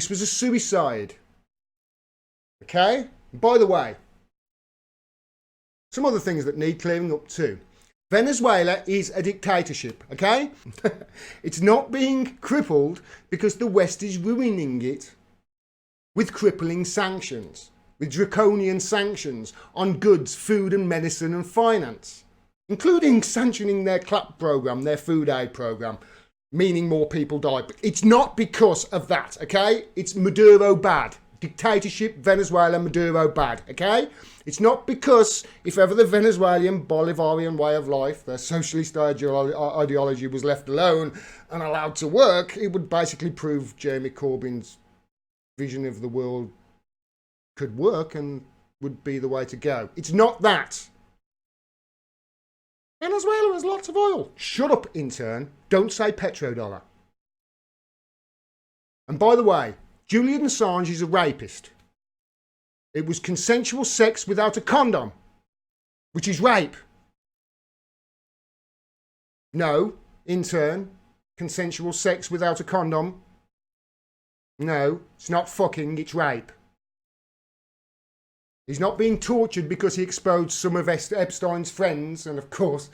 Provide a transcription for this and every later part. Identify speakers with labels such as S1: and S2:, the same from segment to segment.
S1: This was a suicide. Okay? And by the way, some other things that need clearing up too. Venezuela is a dictatorship, okay? It's not being crippled because the West is ruining it with crippling sanctions, with draconian sanctions on goods, food and medicine and finance, including sanctioning their CLAP program, their food aid program, meaning more people die. But it's not because of that, okay? It's Maduro bad. Dictatorship, Venezuela, Maduro bad, okay? It's not because if ever the Venezuelan Bolivarian way of life, their socialist ideology was left alone and allowed to work, it would basically prove Jeremy Corbyn's vision of the world could work and would be the way to go. It's not that. Venezuela has lots of oil. Shut up, intern. Don't say petrodollar. And by the way, Julian Assange is a rapist. It was consensual sex without a condom, which is rape. No, intern, consensual sex without a condom. No, it's not fucking, it's rape. He's not being tortured because he exposed some of Epstein's friends, and of course,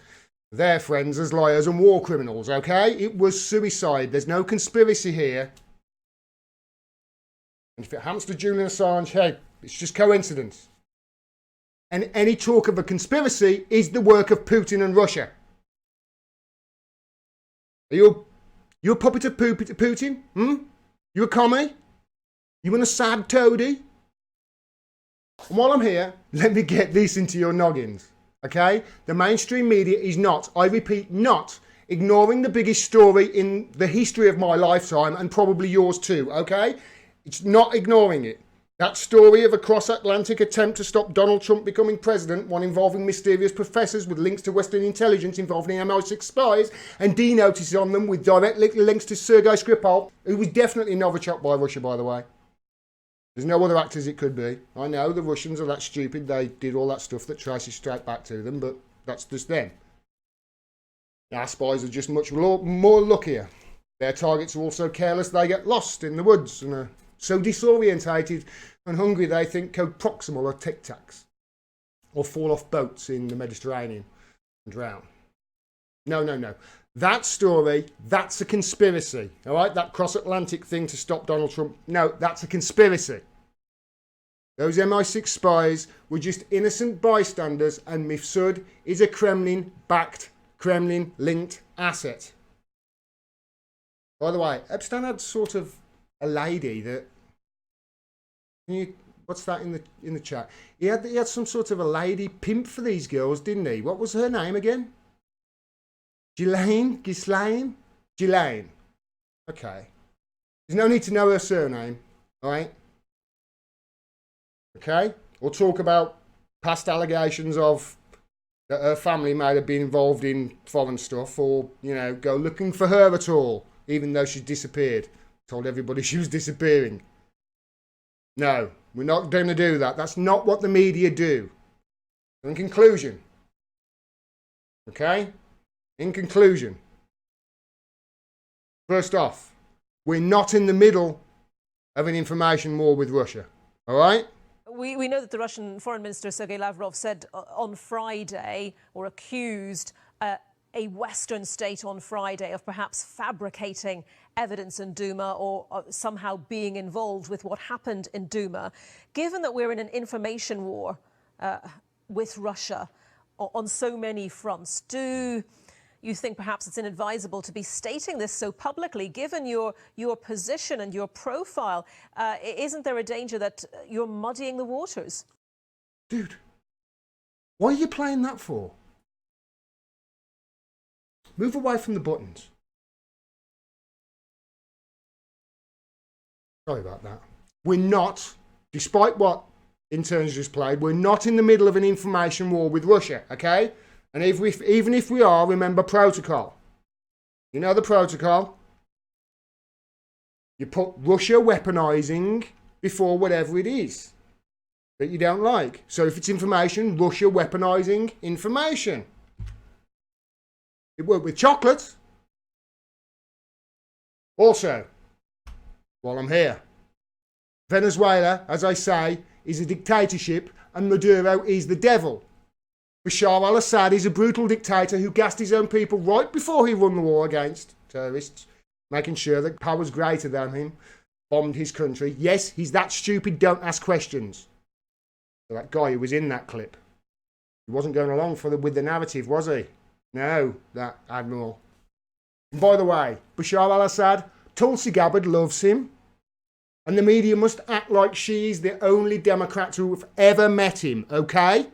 S1: their friends as liars and war criminals, okay? It was suicide. There's no conspiracy here. And if it happens to Julian Assange, hey, it's just coincidence. And any talk of a conspiracy is the work of Putin and Russia. Are you a puppet of Putin? You a commie? You an Assad toady? And while I'm here, let me get this into your noggins, okay? The mainstream media is not, I repeat, not ignoring the biggest story in the history of my lifetime and probably yours too, okay? It's not ignoring it. That story of a cross-Atlantic attempt to stop Donald Trump becoming president, one involving mysterious professors with links to Western intelligence involving MI6 spies and D-notices on them with direct links to Sergei Skripal, who was definitely Novichok by Russia, by the way. There's no other actors it could be. I know the Russians are that stupid, they did all that stuff that traces straight back to them, but that's just them. Our spies are just much more luckier. Their targets are also careless, they get lost in the woods and are so disorientated and hungry they think code proximal or tic-tacs, or fall off boats in the Mediterranean and drown. No. That story, that's a conspiracy, all right? That cross-Atlantic thing to stop Donald Trump, no, that's a conspiracy. Those MI6 spies were just innocent bystanders, and Mifsud is a Kremlin-backed, Kremlin-linked asset. By the way, Epstein had sort of a lady that, what's that in the chat? He had some sort of a lady pimp for these girls, didn't he? What was her name again? Ghislaine? Ghislaine. Okay. There's no need to know her surname, all right? Okay? We'll talk about past allegations of that her family might have been involved in foreign stuff, or, go looking for her at all, even though she's disappeared. Told everybody she was disappearing. No, we're not going to do that. That's not what the media do. In conclusion, okay? In conclusion, first off, we're not in the middle of an information war with Russia, all right?
S2: We know that the Russian Foreign Minister Sergei Lavrov said on Friday, or accused a Western state on Friday of perhaps fabricating evidence in Duma or somehow being involved with what happened in Duma. Given that we're in an information war with Russia on so many fronts, do you think perhaps it's inadvisable to be stating this so publicly, given your position and your profile? Isn't there a danger that you're muddying the waters?
S1: Dude, what are you playing that for? Move away from the buttons. Sorry about that. We're not, despite what interns just played, we're not in the middle of an information war with Russia, okay? And even if we are, remember protocol. You know the protocol? You put Russia weaponizing before whatever it is that you don't like. So if it's information, Russia weaponizing information. It worked with chocolate. Also, while I'm here, Venezuela, as I say, is a dictatorship and Maduro is the devil. Bashar al-Assad is a brutal dictator who gassed his own people right before he won the war against terrorists, making sure that powers greater than him bombed his country. Yes, he's that stupid, don't ask questions. So that guy who was in that clip, he wasn't going along with the narrative, was he? No, that admiral. And by the way, Bashar al-Assad, Tulsi Gabbard loves him. And the media must act like she's the only Democrat to have ever met him, okay?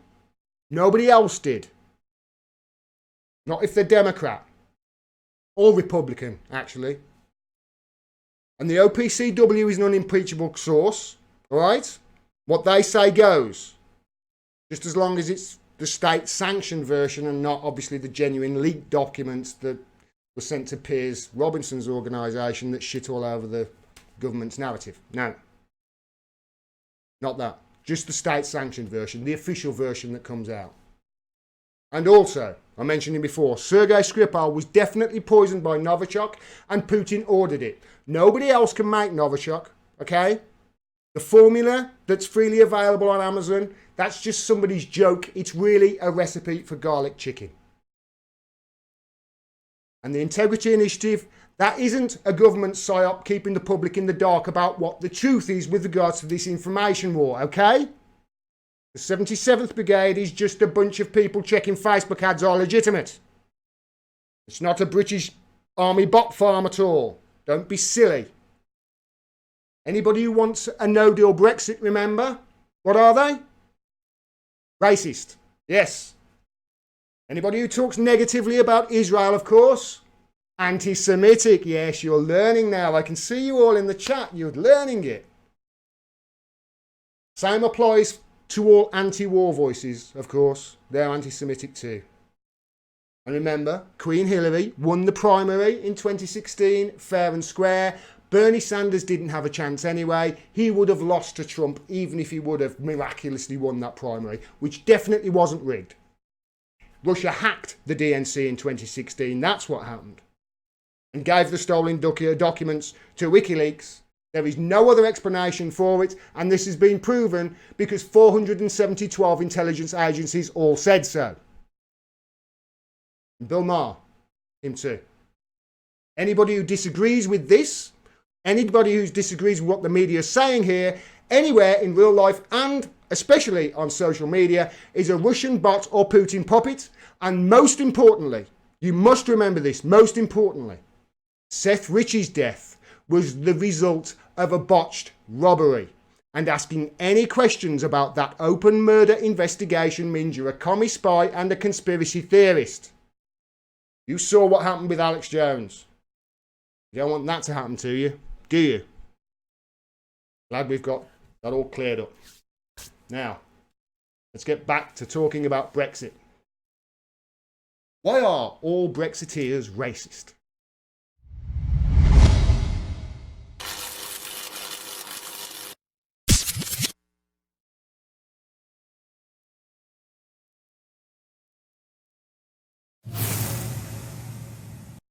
S1: Nobody else did. Not if they're Democrat. Or Republican, actually. And the OPCW is an unimpeachable source, alright? What they say goes. Just as long as it's the state-sanctioned version and not, obviously, the genuine leaked documents that were sent to Piers Robinson's organisation that shit all over the government's narrative. No. Not that. Just the state-sanctioned version, the official version that comes out. And also, I mentioned him before, Sergei Skripal was definitely poisoned by Novichok and Putin ordered it. Nobody else can make Novichok, okay? The formula that's freely available on Amazon, that's just somebody's joke. It's really a recipe for garlic chicken. And the Integrity Initiative, that isn't a government psyop keeping the public in the dark about what the truth is with regards to this information war, okay? The 77th Brigade is just a bunch of people checking Facebook ads are legitimate. It's not a British Army bot farm at all. Don't be silly. Anybody who wants a no-deal Brexit, remember? What are they? Racist. Yes. Anybody who talks negatively about Israel, of course. Anti-Semitic. Yes, you're learning now. I can see you all in the chat. You're learning it. Same applies to all anti-war voices, of course. They're anti-Semitic too. And remember, Queen Hillary won the primary in 2016, fair and square. Bernie Sanders didn't have a chance anyway. He would have lost to Trump even if he would have miraculously won that primary, which definitely wasn't rigged. Russia hacked the DNC in 2016. That's what happened. And gave the stolen documents to WikiLeaks. There is no other explanation for it, and this has been proven because 472 intelligence agencies all said so. And Bill Maher, him too. Anybody who disagrees with this, anybody who disagrees with what the media is saying here, anywhere in real life and especially on social media, is a Russian bot or Putin puppet. And most importantly, you must remember this, most importantly, Seth Rich's death was the result of a botched robbery. And asking any questions about that open murder investigation means you're a commie spy and a conspiracy theorist. You saw what happened with Alex Jones. You don't want that to happen to you, do you? Glad we've got that all cleared up. Now, let's get back to talking about Brexit. Why are all Brexiteers racist?